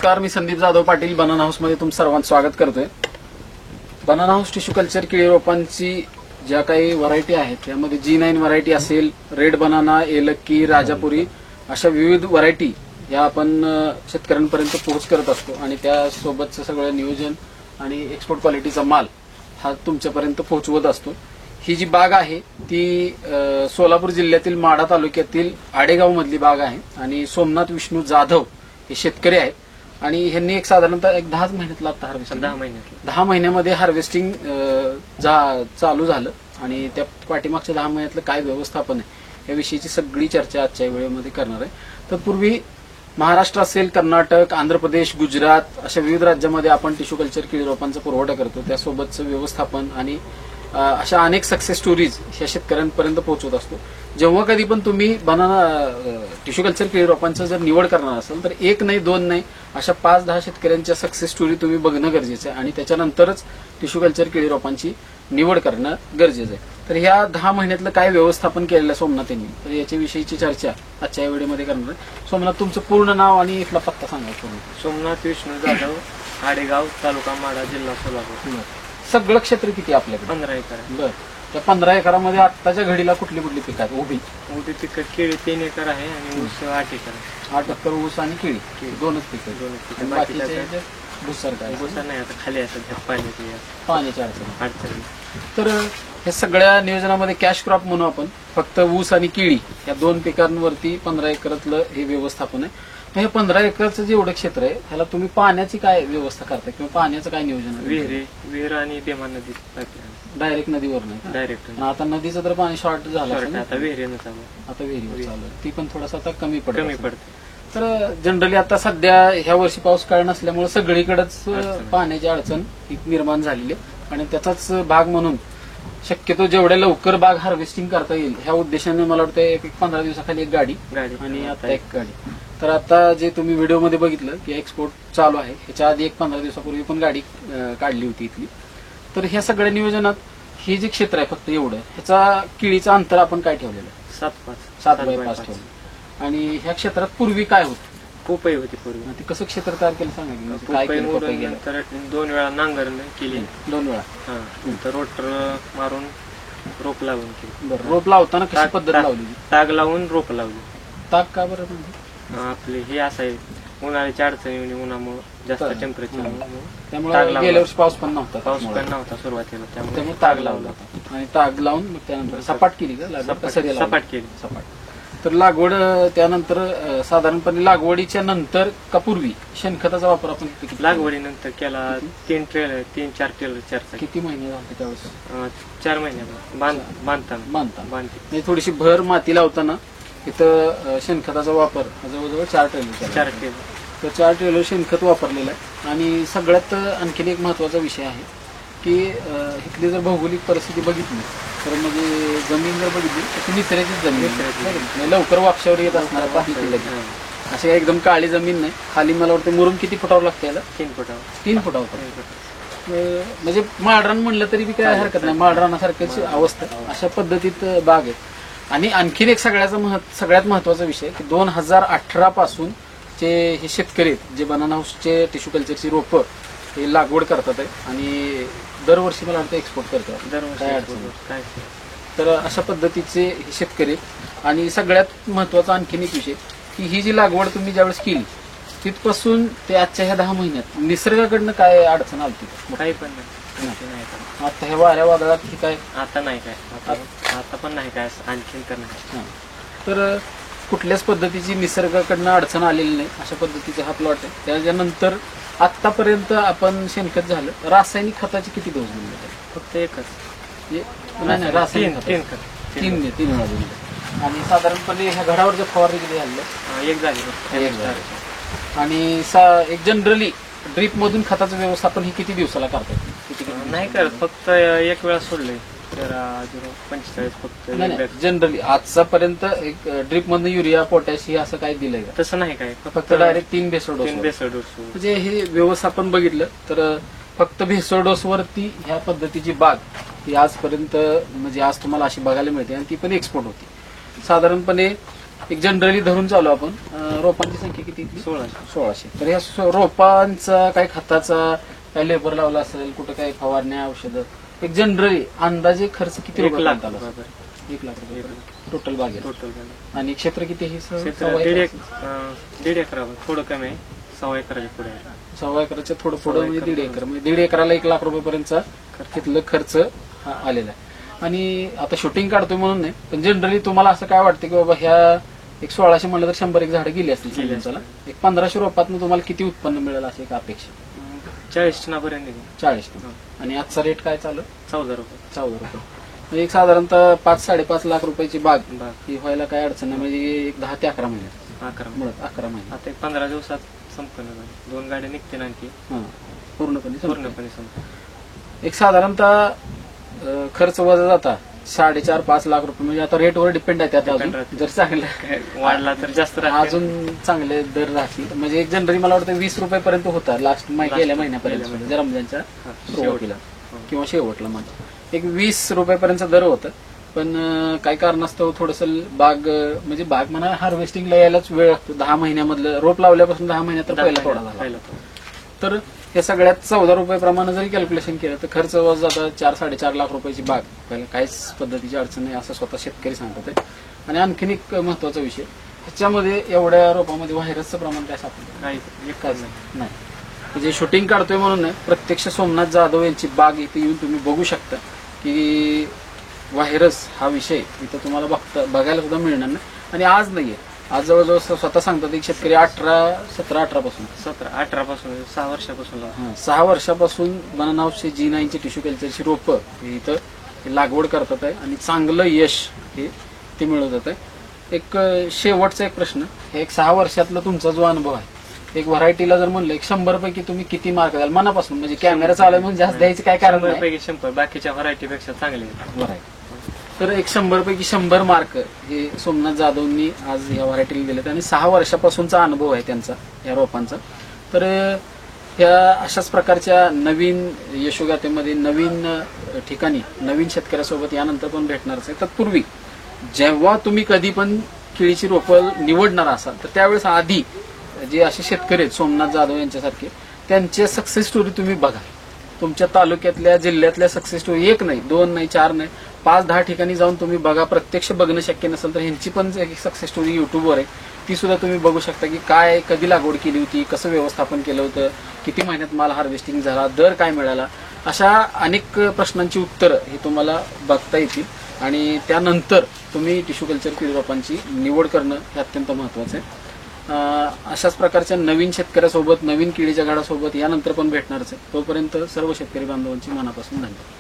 नमस्कार, मी Sandeep Jadhav Patil banana house मध्ये तुमचं सर्वांचं स्वागत करतोय. बनाना हाऊस टिश्यू कल्चर केळी रोपांची ज्या काही व्हरायटी आहेत त्यामध्ये G9 व्हरायटी असेल, रेड बनाना, एलक्की, राजापुरी अशा विविध व्हरायटी या आपण शेतकऱ्यांपर्यंत पोहोच करत असतो आणि त्यासोबतचं सगळं नियोजन आणि एक्सपोर्ट क्वालिटीचा माल हा तुमच्यापर्यंत पोहोचवत असतो. ही जी बाग आहे ती सोलापूर जिल्ह्यातील माढा तालुक्यातील आडेगाव मधली बाग आहे आणि सोमनाथ विष्णू जाधव हे शेतकरी आहेत आणि ह्यांनी एक साधारणतः 10 महिन्यातला आता हार्वेस्टिंग 10 महिन्यामध्ये हार्वेस्टिंग चालू झालं आणि त्या पाठीमागच्या 10 महिन्यातलं काय व्यवस्थापन आहे याविषयीची सगळी चर्चा आजच्या वेळेमध्ये करणार आहे. तत्पूर्वी महाराष्ट्र असेल, कर्नाटक, आंध्र प्रदेश, गुजरात अशा विविध राज्यामध्ये आपण टिश्यू कल्चर केळी रोपांचा पुरवठा करतो. त्यासोबतचं व्यवस्थापन आणि अशा अनेक सक्सेस स्टोरीज ह्या शेतकऱ्यांपर्यंत पोहोचवत असतो. जेव्हा कधी पण तुम्ही बनाना टिश्यू कल्चर केळी रोपांचं जर निवड करणार असाल तर एक नाही, दोन नाही, अशा 5-10 शेतकऱ्यांच्या सक्सेस स्टोरी तुम्ही बघणं गरजेचं आहे आणि त्याच्यानंतरच टिश्यू कल्चर केळी रोपांची निवड करणं गरजेचं आहे. तर ह्या 10 महिन्यातलं काय व्यवस्थापन केलेलं आहे सोमनाथ यांनी, तर याच्याविषयीची चर्चा आजच्या व्हिडिओमध्ये करणार आहे. सोमनाथ, तुमचं पूर्ण नाव आणि इथला पत्ता सांगा. सोमनाथ विष्णू जाधव, आडेगाव, तालुका माढा, जिल्हा सोलापूर. सगळं क्षेत्र किती आपल्याकडे? 15 एकर. बरं, त्या 15 एकरामध्ये आत्ताच्या घडीला कुठली कुठली पिकं आहेत? उभी पिकं केळी 3 एकर आहे आणि ऊस 8 एकर आहे. 8 एकर ऊस आणि केळी दोनच पिकं. बाकीचे भुसार काय? भुसार नाही, आता खाली आहे सध्या पाण्याची अडचण. तर हे सगळ्या नियोजनामध्ये कॅश क्रॉप म्हणून आपण फक्त ऊस आणि केळी या 2 पिकांवरती 15 एकरातलं हे व्यवस्थापन आहे. हे 15 एकरचं जे एवढं क्षेत्र आहे ह्याला तुम्ही पाण्याची काय व्यवस्था करता किंवा पाण्याचं काय नियोजन आहे? विहीर आणि बेमा नदी डायरेक्ट नदीवर नाही? डायरेक्ट. आता नदीचं तर पाणी शॉर्ट झालं, आता विहिरीनं चालू. आता विहिरीवर चालू आहे, ती पण थोडासा आता कमी पडते. तर जनरली आता सध्या ह्या वर्षी पाऊस काळ नसल्यामुळे सगळीकडेच पाण्याची अडचण निर्माण झालेली आहे आणि त्याचाच भाग म्हणून शक्यतो जेवढ्या लवकर बाग हार्वेस्टिंग करता येईल ह्या उद्देशाने मला वाटतं एक 15 दिवसाखाली एक गाडी आणि आता एक गाडी. तर आता जे तुम्ही व्हिडिओमध्ये बघितलं की एक्सपोर्ट चालू आहे, ह्याच्या आधी एक 15 दिवसापूर्वी पण गाडी काढली होती इथली. तर ह्या सगळ्या नियोजनात हे जे क्षेत्र आहे फक्त एवढं, ह्याचा केळीचं अंतर आपण काय ठेवलेलं आहे? 7x5 ठेवलं. आणि ह्या क्षेत्रात पूर्वी काय होतं? पोपई होती पूर्वी. ते कसं क्षेत्र तयार केलं सांगा. काय केलं? 2 वेळा नांगरण केली. 2 वेळा रोटर मारून रोप लावून केली. बरं, रोप लावताना कशी पद्धत लावली? ताग लावून रोप लावली. ताग का बरं? म्हणजे आपले हे असं आहे, उन्हाळ्याची अडचणी उन्हामुळे जास्त टेम्परेचर त्यामुळे गेल्या वर्षी पाऊस पण नव्हता सुरुवातीला, त्यामुळे ताग लावला होता आणि ताग लावून मग त्यानंतर सपाट केली का? सपाट केली. तर लागवड त्यानंतर साधारणपणे लागवडीच्या नंतर का पूर्वी शेणखताचा वापर आपण लागवडीनंतर केला? 3-4 टेलर. किती महिने झाले त्यावेळेस? 4 महिन्यात बांधताना थोडीशी भर माती लावताना इथं शेणखताचा वापर जवळजवळ 4 टेलर. तर 4 टेलर शेणखत वापरलेलं आहे. आणि सगळ्यात आणखीन एक महत्वाचा विषय आहे की इथली जर भौगोलिक परिस्थिती बघितली तर म्हणजे जमीन जर बघितली तर ती निचऱ्याचीच जमीन, लवकर वापशावर येत असणार अशी एकदम काळी जमीन नाही. खाली मला वाटतं मुरुम किती फुटावर लागते याला? 3 फुटावर. म्हणजे माळरान म्हणलं तरी बी काय हरकत नाही, माळरानासारखीच अवस्था अशा पद्धतीत बाग आहे. आणि आणखीन एक सगळ्यात महत्वाचा विषय की 2018 पासून जे हे शेतकरी आहेत जे बनाना हाऊसचे टिश्यू कल्चरची रोपं हे लागवड करतात आहे आणि दरवर्षी मला वाटतं एक्सपोर्ट करतात. तर अशा पद्धतीचे हे शेतकरी. आणि सगळ्यात महत्वाचा आणखीन एक विषय की ही जी लागवड तुम्ही ज्यावेळेस केली तिथपासून ते आजच्या ह्या 10 महिन्यात निसर्गाकडनं काय अडचण आली? काही पण नाही. आता हे वाऱ्या वादळात ही काय? आता नाही काय, आता पण नाही काय, आणखीन तर नाही. तर कुठल्याच पद्धतीची निसर्गाकडनं अडचण आलेली नाही अशा पद्धतीचा हा प्लॉट आहे. त्याच्यानंतर आतापर्यंत आपण शेणखत झालं, रासायनिक खताचे किती डोस दिले? फक्त एकच. नाही, रासायनिक 3 वेळा दिले. आणि साधारणपणे ह्या घरावर फवारणी किती झालं? एक झाली. आणि एक जनरली ड्रीप मधून खताचं व्यवस्थापन ही किती दिवसाला करतात? नाही करत, फक्त एक वेळा सोडले. 45 फक्त जनरली आजपर्यंत एक ड्रीप मधून युरिया, पोटॅश हे असं काय दिलंय का? तसं नाही काय, फक्त डायरेक्ट 3 भेसळ डोस. म्हणजे हे व्यवस्थापन बघितलं तर फक्त भेसळ डोस वरती ह्या पद्धतीची बाग ही आजपर्यंत म्हणजे आज तुम्हाला अशी बघायला मिळते आणि ती पण एक्सपोर्ट होती. साधारणपणे एक जनरली धरून चालू आपण रोपांची संख्या किती इथली? 1600. तर या रोपांचा काय खताचा काय लेबर लावला असेल, कुठं काय फवारण्या औषधं, एक जनरली अंदाजे खर्च किती 1 रुपये लाख आला? रुपये. 1 लाख रुपये टोटल बागेत. टोटल आणि क्षेत्र किती आहे? क्षेत्र 1.5 एकर थोडं कमी आहे, 6 एकराच्या पुढे आहे. 6 एकराच्या थोडं पुढं म्हणजे 1.5 एकर, म्हणजे 1.5 एकराला 1 लाख रुपयेपर्यंतचा तिथलं खर्च आलेला आहे. आणि आता शूटिंग काढतोय म्हणून नाही, पण जनरली तुम्हाला असं काय वाटतं की बाबा ह्या एक 1600 म्हणलं तर 100 एक झाडं गेली असतील चला, एक 1500 रोपातनं तुम्हाला किती उत्पन्न मिळेल अशी एक अपेक्षा? 40 टनापर्यंत 40 टन. आणि आजचा रेट काय चालू? 14 रुपये. 14 रुपये. म्हणजे एक साधारणतः 5-5.5 लाख रुपयाची बाग बाग. ही व्हायला काय अडचण नाही, म्हणजे एक 10 ते 11 महिन्यात 11 महिने आता एक 15 दिवसात संपन्न झाली. 2 गाड्या निघतील आणखी पूर्णपणे संपलं. पूर्णपणे संपन्न. एक साधारणतः खर्च वजा जाता 4.5-5 लाख रुपये, म्हणजे आता रेटवर डिपेंड आहे त्यात. Depend अजून राहते. जर चांगलं वाढला तर जास्त राहते. अजून चांगले दर राहतील, म्हणजे एक जनरली मला वाटतं 20 रुपयापर्यंत होता लास्ट गेल्या महिन्यापर्यंत, म्हणजे रमजानच्या सुरुवातीला किंवा शेवटला म्हणा एक 20 रुपयापर्यंत दर होतं. पण काही कारणास्तव थोडस बाग म्हणजे बाग म्हणा हार्वेस्टिंगला यायलाच वेळ लागतो. 10 महिन्यामधलं रोप लावल्यापासून 10 महिन्यात तर पहिला तोडा झाला. तर या सगळ्यात 14 रुपये प्रमाणे जरी कॅल्क्युलेशन केलं तर खर्च जाता 4-4.5 लाख रुपयाची बाग. पहिला काहीच पद्धतीची अडचण नाही असं स्वतः शेतकरी सांगत आहे. आणि आणखीन एक महत्वाचा विषय, ह्याच्यामध्ये एवढ्या रोपामध्ये व्हायरसचं प्रमाण काय सापडलं? काय नाही. जे शूटिंग काढतोय म्हणून नाही, प्रत्यक्ष सोमनाथ जाधव यांची बाग इथे येऊन तुम्ही बघू शकता की व्हायरस हा विषय इथं तुम्हाला बघायला सुद्धा मिळणार नाही. आणि आज नाहीये, आज जवळजवळ स्वतः सांगतात एक शेतकरी 17-18 पासून 17-18 पासून 6 वर्षापासून 6 वर्षापासून बनाना हाऊसची G9ची टिश्यू कल्चरची रोपं इथं लागवड करतात आहे आणि चांगलं यश हे ते मिळवत आहे. एक शेवटचा एक प्रश्न, हे एक 6 वर्षातला तुमचा जो अनुभव आहे, एक व्हरायटीला जर म्हणलं एक 100 पैकी तुम्ही किती मार्क द्याल मनापासून? म्हणजे कॅमेरा चालू म्हणून जास्त द्यायचं काय कारण नाही. 100 बाकीच्या व्हरायटीपेक्षा चांगले व्हरायटी. तर एक 100 पैकी 100 मार्क हे सोमनाथ जाधवनी आज या व्हरायटीला दिलेत आणि 6 वर्षापासूनचा अनुभव आहे त्यांचा या रोपांचा. तर ह्या अशाच प्रकारच्या नवीन यशोगाथेमध्ये नवीन ठिकाणी नवीन शेतकऱ्यासोबत यानंतर पण भेटणारच आहे. तत्पूर्वी जेव्हा तुम्ही कधी पण केळीची रोपं निवडणार असाल तर त्यावेळेस आधी जे असे शेतकरी आहेत सोमनाथ जाधव यांच्यासारखे, त्यांचे सक्सेस स्टोरी तुम्ही बघा. तुमच्या तालुक्यातल्या जिल्ह्यातल्या सक्सेस स्टोरी 1 नाही 2 नाही 4 नाही 5-10 ठिकाणी जाऊन तुम्ही बघा. प्रत्यक्ष बघणं शक्य नसेल तर ह्यांची पण एक सक्सेस स्टोरी युट्यूबवर आहे, ती सुद्धा तुम्ही बघू शकता की काय कधी लागवड केली होती, कसं व्यवस्थापन केलं होतं, किती महिन्यात माल हार्वेस्टिंग झाला, दर काय मिळाला, अशा अनेक प्रश्नांची उत्तरं ही तुम्हाला बघता येतील. आणि त्यानंतर तुम्ही टिश्यू कल्चर केळी रोपांची निवड करणं हे अत्यंत महत्वाचं आहे. अशाच प्रकारच्या नवीन शेतकऱ्यासोबत नवीन केळीच्या झाडासोबत यानंतर पण भेटणारच आहे. तोपर्यंत सर्व शेतकरी बांधवांची मनापासून धन्यवाद.